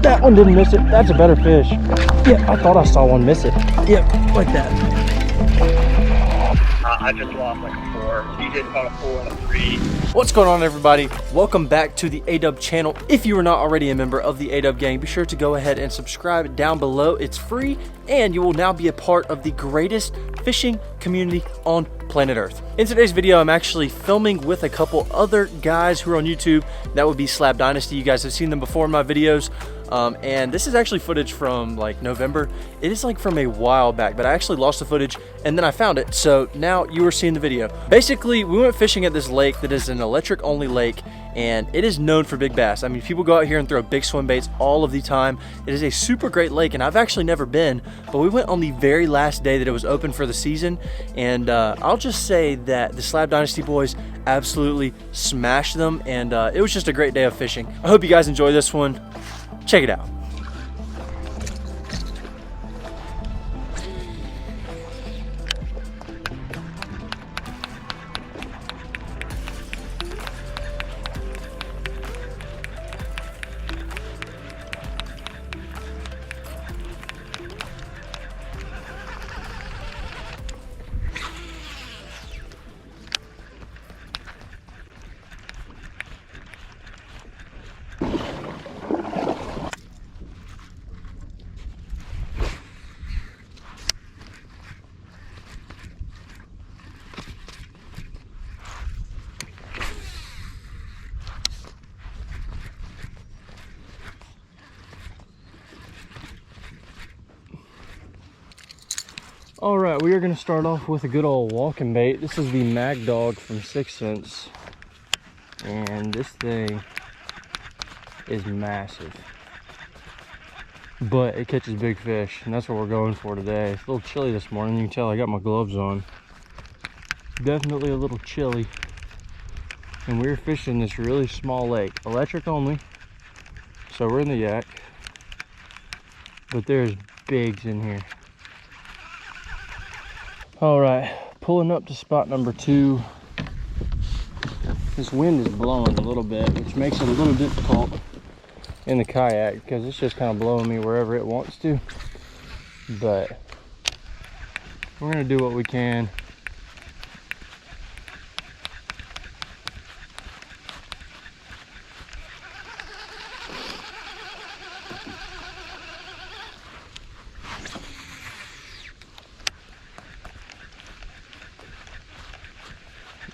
That one didn't miss it. That's a better fish. Yeah, I thought I saw one miss it. Yep, like that. I just lost like a 4. DJ caught a 4 and a 3. What's going on, everybody? Welcome back to the ADUB channel. If you are not already a member of the ADUB gang, be sure to go ahead and subscribe down below. It's free, and you will now be a part of the greatest fishing community on planet Earth. In today's video, I'm actually filming with a couple other guys who are on YouTube. That would be Slab Dynasty. You guys have seen them before in my videos. And this is actually footage from like November. It is like from a while back, but I actually lost the footage and then I found it. So now you are seeing the video. Basically, we went fishing at this lake that is an electric only lake, and it is known for big bass. I mean, people go out here and throw big swim baits all of the time. It is a super great lake, and I've actually never been, but we went on the very last day that it was open for the season. And I'll just say that the Slab Dynasty boys absolutely smashed them, and it was just a great day of fishing. I hope you guys enjoy this one. Check it out. All right, we are going to start off with a good old walking bait. This is the Mag Dog from 6th Sense, and this thing is massive, but it catches big fish, and that's what we're going for today. It's a little chilly this morning. You can tell I got my gloves on. Definitely a little chilly, and we're fishing this really small lake, electric only, so we're in the yak, but there's bigs in here. All right, pulling up to spot number 2. This wind is blowing a little bit, which makes it a little difficult in the kayak because it's just kind of blowing me wherever it wants to. But we're gonna do what we can.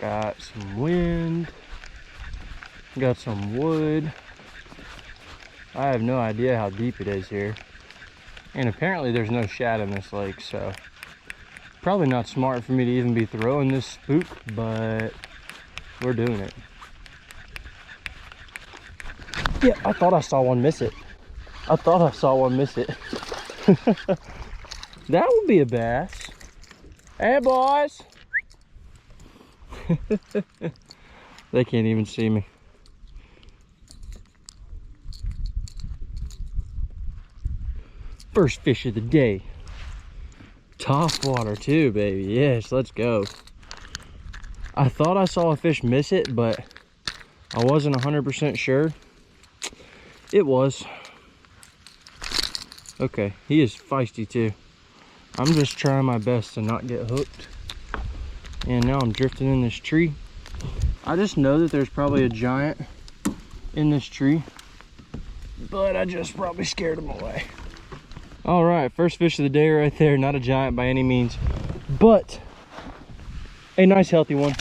Got some wind, got some wood. I have no idea how deep it is here. And apparently there's no shad in this lake, so probably not smart for me to even be throwing this spook, but we're doing it. Yeah, I thought I saw one miss it. I thought I saw one miss it. That would be a bass. Hey, boys. They can't even see me. First fish of the day. Top water too, baby. Yes, let's go. I thought I saw a fish miss it, but I wasn't 100% sure. It was. Okay, he is feisty too. I'm just trying my best to not get hooked. And now I'm drifting in this tree. I just know that there's probably a giant in this tree, but I just probably scared him away. All right, first fish of the day right there. Not a giant by any means, but a nice healthy one.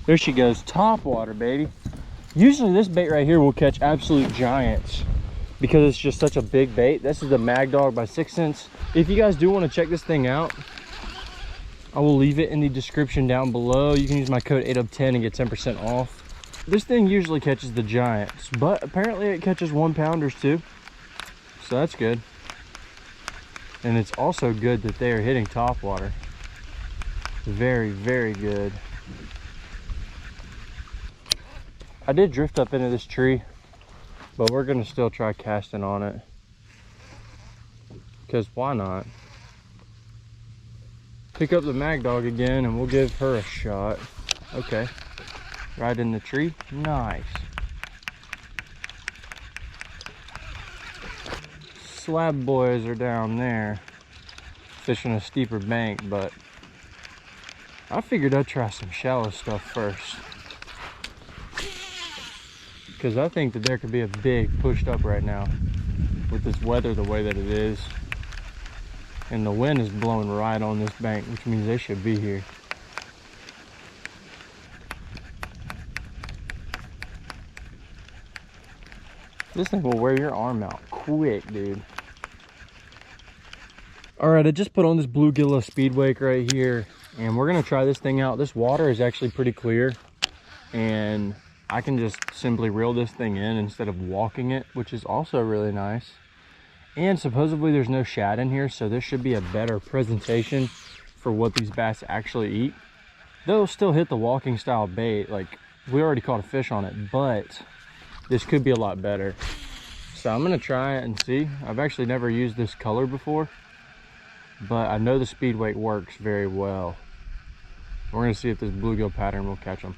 There she goes, top water, baby. Usually this bait right here will catch absolute giants because it's just such a big bait. This is the Mag Dog by 6th Sense. If you guys do want to check this thing out, I will leave it in the description down below. You can use my code ADUB10 and get 10% off. This thing usually catches the giants, but apparently it catches 1-pounders too. So that's good. And it's also good that they are hitting top water. Very, very good. I did drift up into this tree, but we're gonna still try casting on it. Because why not? Pick up the Mag Dog again and we'll give her a shot. Okay, right in the tree. Nice. slab boys are down there fishing a steeper bank, but I figured I'd try some shallow stuff first, because I think that there could be a big pushed up right now with this weather the way that it is, and the wind is blowing right on this bank, which means they should be here. This thing will wear your arm out quick, dude. All right, I just put on this bluegill speed wake right here, and we're gonna try this thing out. This water is actually pretty clear, and I can just simply reel this thing in instead of walking it, which is also really nice. And supposedly there's no shad in here, so this should be a better presentation for what these bass actually eat. They'll still hit the walking style bait, like we already caught a fish on it, but this could be a lot better. So I'm gonna try it and see. I've actually never used this color before, but I know the speed weight works very well. We're gonna see if this bluegill pattern will catch them.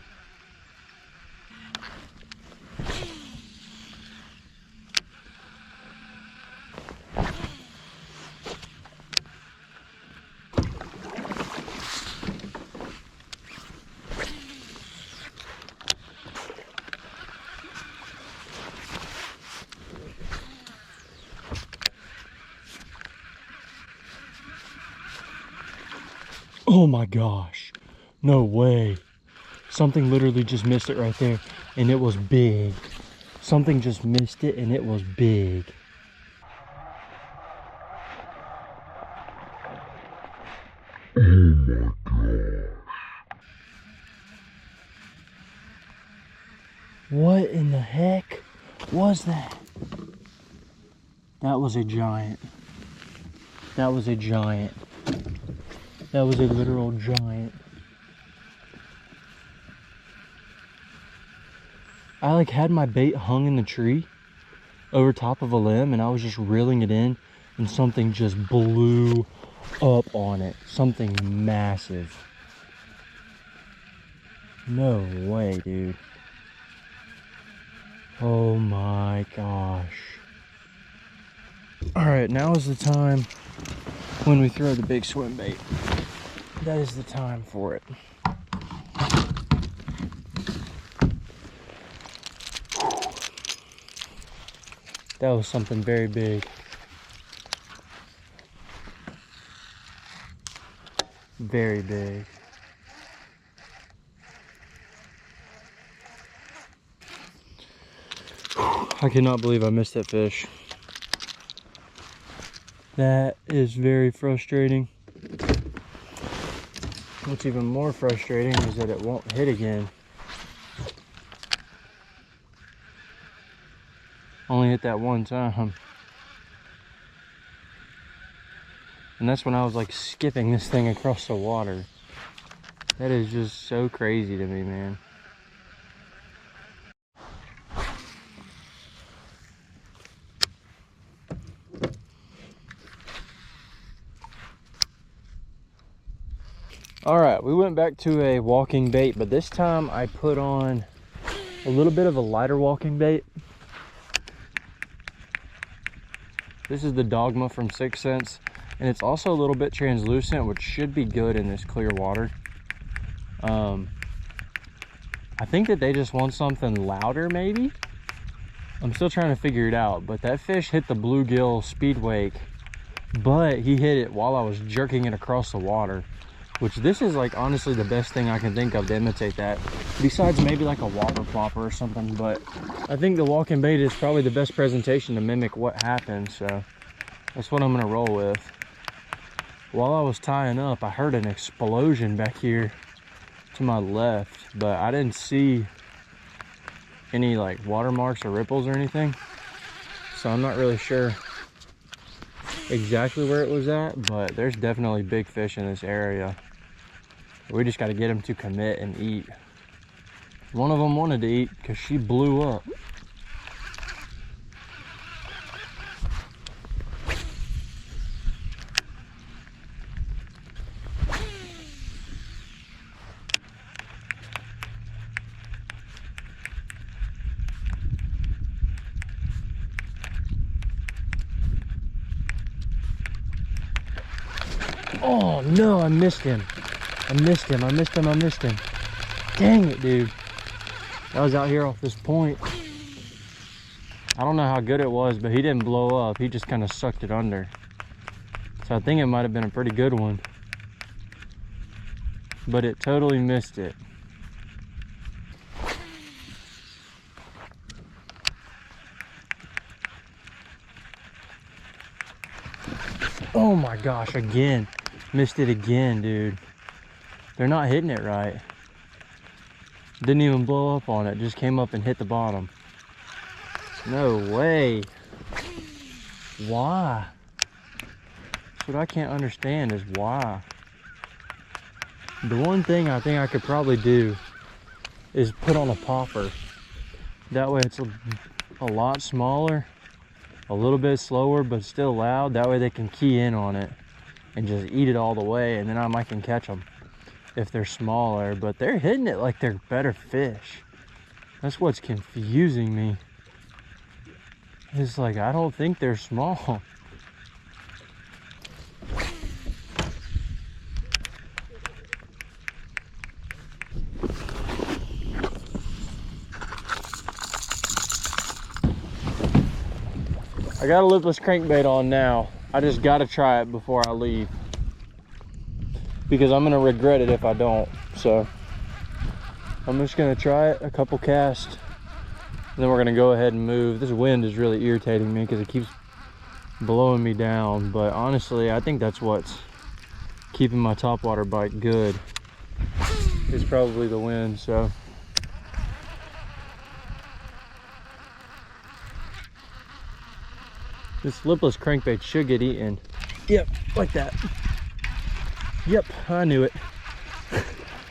Oh my gosh, no way. Something literally just missed it right there, and it was big. Something just missed it, and it was big. Oh my gosh. What in the heck was that? That was a giant. That was a giant. That was a literal giant. I like had my bait hung in the tree over top of a limb, and I was just reeling it in, and something just blew up on it. Something massive. No way, dude. Oh my gosh. All right, now is the time when we throw the big swim bait. That is the time for it. That was something very big. Very big. I cannot believe I missed that fish. That is very frustrating. What's even more frustrating is that it won't hit again. Only hit that one time. And that's when I was like skipping this thing across the water. That is just so crazy to me, man. All right, we went back to a walking bait, but this time I put on a little bit of a lighter walking bait. This is the Dogma from 6 Cents, and it's also a little bit translucent, which should be good in this clear water. I think that they just want something louder, maybe. I'm still trying to figure it out, but that fish hit the bluegill speed wake, but he hit it while I was jerking it across the water. Which this is like honestly the best thing I can think of to imitate that, besides maybe like a whopper plopper or something. But I think the walking bait is probably the best presentation to mimic what happened, so that's what I'm gonna roll with. While I was tying up, I heard an explosion back here to my left, but I didn't see any like watermarks or ripples or anything, so I'm not really sure exactly where it was at, but there's definitely big fish in this area. We just got to get them to commit and eat. One of them wanted to eat because she blew up. Oh no, I missed him. I missed him. Dang it, dude. I was out here off this point. I don't know how good it was, but he didn't blow up. He just kind of sucked it under. So I think it might have been a pretty good one. But it totally missed it. Oh my gosh, again. Missed it again, dude. They're not hitting it right. Didn't even blow up on it, just came up and hit the bottom. No way. Why? That's what I can't understand, is why. The one thing I think I could probably do is put on a popper. That way it's a lot smaller, a little bit slower, but still loud. That way they can key in on it and just eat it all the way, and then I can catch them if they're smaller. But they're hitting it like they're better fish. That's what's confusing me. It's like, I don't think they're small. I got a lipless crankbait on now. I just gotta try it before I leave, because I'm gonna regret it if I don't. So I'm just gonna try it, a couple casts, and then we're gonna go ahead and move. This wind is really irritating me because it keeps blowing me down, but honestly I think that's what's keeping my topwater bite good. It's probably the wind. So this lipless crankbait should get eaten. Yep, like that. Yep, I knew it.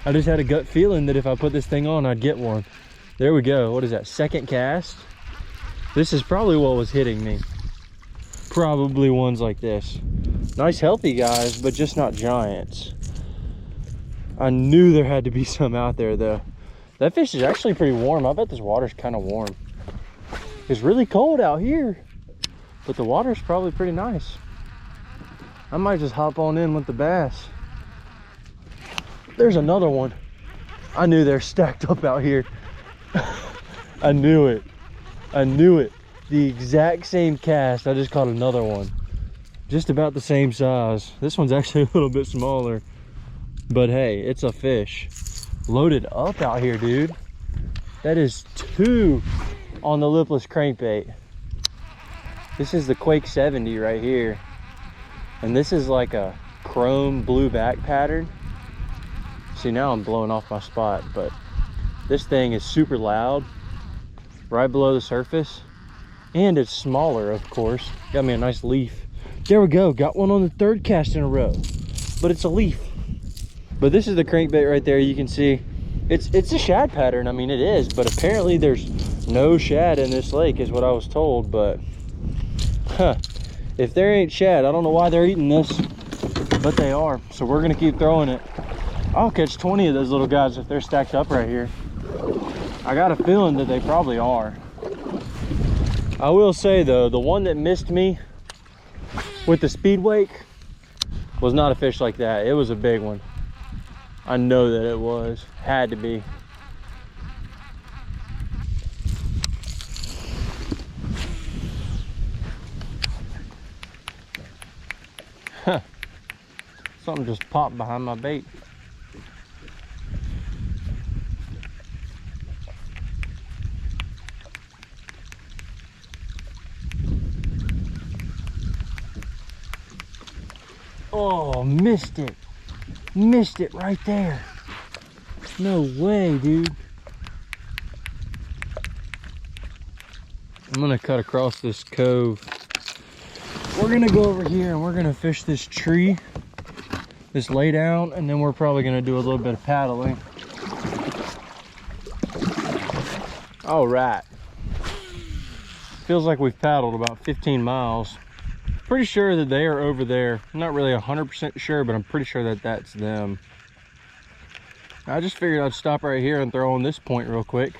I just had a gut feeling that if I put this thing on, I'd get one. There we go. What is that, second cast? This is probably what was hitting me. Probably ones like this. Nice healthy guys, but just not giants. I knew there had to be some out there though. That fish is actually pretty warm. I bet this water's kind of warm. It's really cold out here, but the water's probably pretty nice. I might just hop on in with the bass. There's another one. I knew they're stacked up out here. I knew it. I knew it. The exact same cast. I just caught another one. Just about the same size. This one's actually a little bit smaller. But hey, it's a fish. Loaded up out here, dude. That is 2 on the lipless crankbait. This is the Quake 70 right here. And this is like a chrome blue back pattern. See, now I'm blowing off my spot, but this thing is super loud right below the surface, and it's smaller, of course. Got me a nice leaf. There we go, got one on the 3rd cast in a row, but it's a leaf. But this is the crankbait right there. You can see it's a shad pattern. I mean, it is, but apparently there's no shad in this lake is what I was told. But if there ain't shad, I don't know why they're eating this, but they are. So we're gonna keep throwing it. I'll catch 20 of those little guys if they're stacked up right here. I got a feeling that they probably are. I will say though, the one that missed me with the speed wake was not a fish like that. It was a big one. I know that it was. Had to be. Huh. Something just popped behind my bait. Oh, missed it. Missed it right there. No way, dude. I'm gonna cut across this cove. We're gonna go over here and we're gonna fish this tree, this lay down, and then we're probably gonna do a little bit of paddling. All right. Feels like we've paddled about 15 miles. Pretty sure that they are over there. I'm not really 100% sure, but I'm pretty sure that that's them. I just figured I'd stop right here and throw on this point real quick.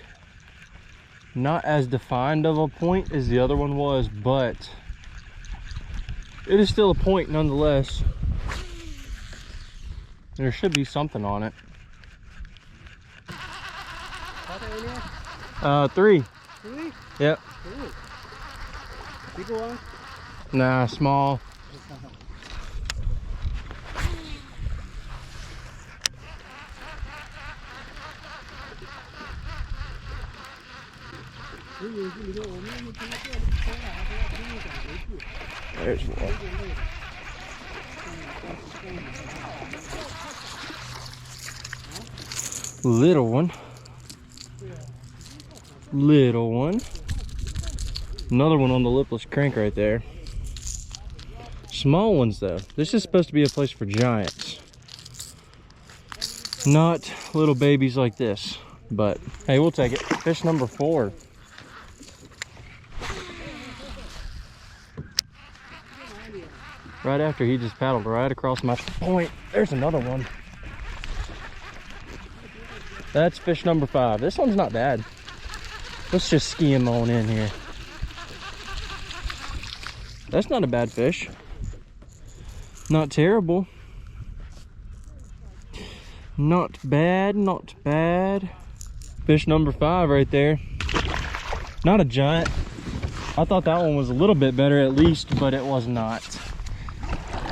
Not as defined of a point as the other one was, but it is still a point nonetheless. There should be something on it. 3. 3? Yep. Ooh. Bigger one? Nah, small. There's one. Little one. Little one. Another one on the lipless crank right there. Small ones though. This is supposed to be a place for giants. Not little babies like this. But hey, we'll take it. Fish number 4. Right after he just paddled right across my point. There's another one. That's fish number 5. This one's not bad. Let's just ski him on in here. That's not a bad fish. Not terrible. Not bad, not bad. Fish number 5 right there. Not a giant. I thought that one was a little bit better at least, but it was not.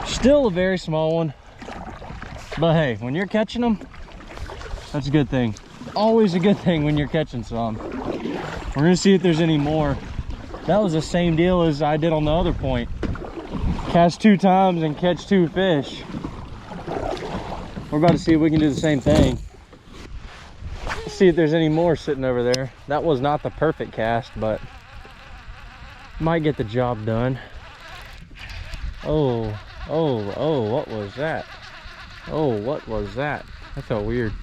Still a very small one. But hey, when you're catching them, that's a good thing. Always a good thing when you're catching some. We're gonna see if there's any more. That was the same deal as I did on the other point. Cast 2 times and catch 2 fish. We're about to see if we can do the same thing. Let's see if there's any more sitting over there. That was not the perfect cast, but might get the job done. Oh, what was that? Oh, what was that? That felt weird.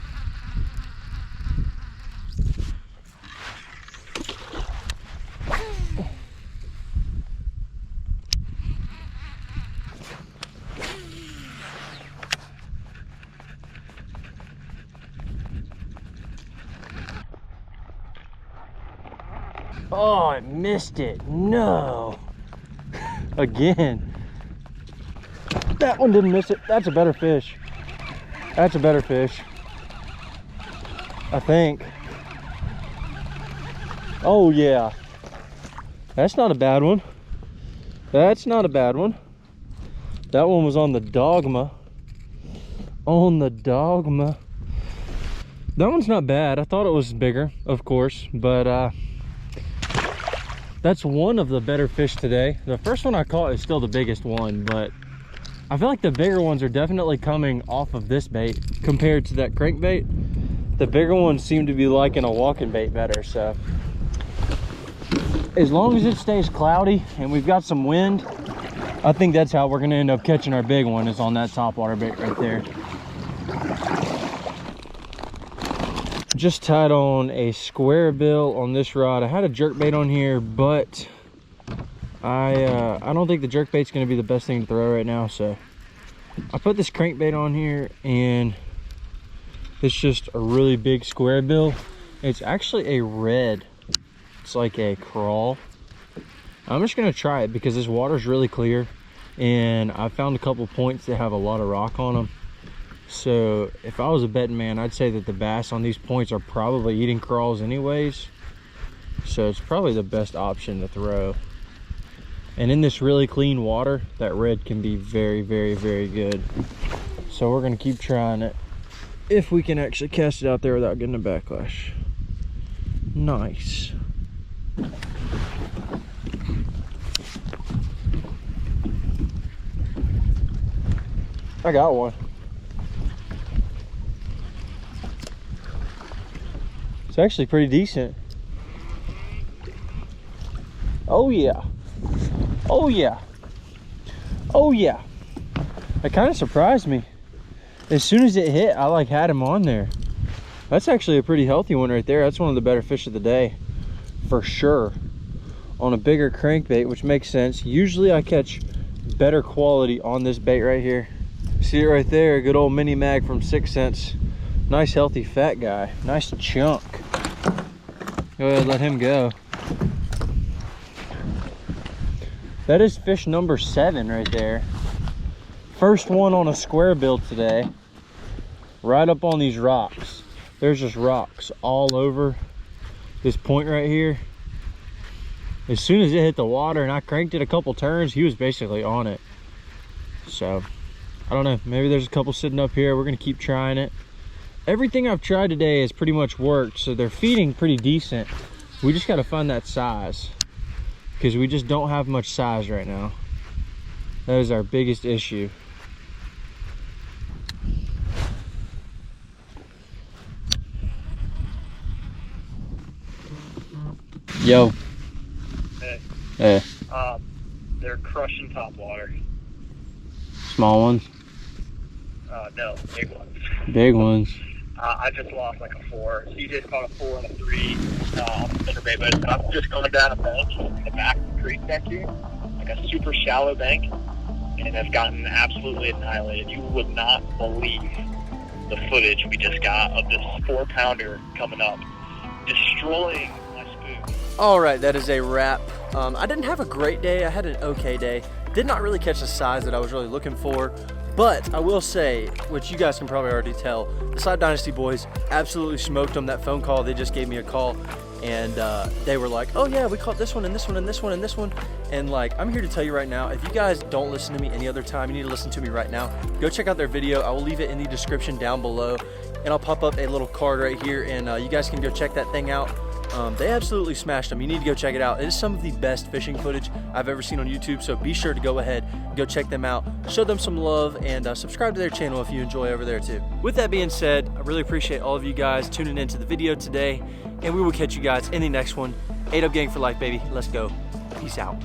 Oh, I missed it. No. Again. That one didn't miss it. That's a better fish. That's a better fish. I think. Oh, yeah. That's not a bad one. That's not a bad one. That one was on the dogma. On the dogma. That one's not bad. I thought it was bigger, of course, but that's one of the better fish today. The first one I caught is still the biggest one, but I feel like the bigger ones are definitely coming off of this bait compared to that crankbait. The bigger ones seem to be liking a walking bait better, so as long as it stays cloudy and we've got some wind, I think that's how we're gonna end up catching our big one, is on that topwater bait right there. Just tied on a square bill on this rod. I had a jerk bait on here, but I don't think the jerk bait's gonna be the best thing to throw right now, so I put this crankbait on here, and it's just a really big square bill. It's actually a red. It's like a crawl. I'm just gonna try it because this water's really clear, and I found a couple points that have a lot of rock on them. So if I was a betting man, I'd say that the bass on these points are probably eating crawls anyways. So it's probably the best option to throw. And in this really clean water, that red can be very, very, very good. So we're gonna keep trying it. If we can actually cast it out there without getting a backlash. Nice. I got one. It's actually pretty decent. Oh yeah. Oh yeah. Oh yeah. That kind of surprised me. As soon as it hit, I like had him on there. That's actually a pretty healthy one right there. That's one of the better fish of the day, for sure. On a bigger crankbait, which makes sense. Usually I catch better quality on this bait right here. See it right there, good old mini mag from 6 cents. Nice healthy fat guy, nice chunk. Go ahead, let him go. That is fish number 7 right there. First one on a square bill today. right up on these rocks. There's just rocks all over this point right here. As soon as it hit the water and I cranked it a couple turns, he was basically on it. So I don't know, maybe there's a couple sitting up here. We're gonna keep trying it. Everything I've tried today has pretty much worked, so they're feeding pretty decent. We just gotta find that size, because we just don't have much size right now. That is our biggest issue. Yo. Hey. Hey. They're crushing topwater. Small ones? No, big ones. Big ones. I just lost like a 4. CJ's caught a 4 and a 3 on the spinnerbait, but I'm just going down a bank in the back of the creek back here, like a super shallow bank, and have gotten absolutely annihilated. You would not believe the footage we just got of this 4-pounder coming up, destroying my spoon. All right, that is a wrap. I didn't have a great day. I had an okay day. Did not really catch the size that I was really looking for, but I will say, which you guys can probably already tell, the Side Dynasty boys absolutely smoked them. That phone call, they just gave me a call, and they were like, oh yeah, we caught this one and this one and this one and this one. And like, I'm here to tell you right now, if you guys don't listen to me any other time, you need to listen to me right now. Go check out their video. I will leave it in the description down below, and I'll pop up a little card right here, and you guys can go check that thing out. They absolutely smashed them. You need to go check it out. It is some of the best fishing footage I've ever seen on YouTube, so be sure to go ahead and go check them out, show them some love, and subscribe to their channel if you enjoy over there too. With that being said, I really appreciate all of you guys tuning into the video today, and we will catch you guys in the next one. ADUB gang for life, baby. Let's go. Peace out.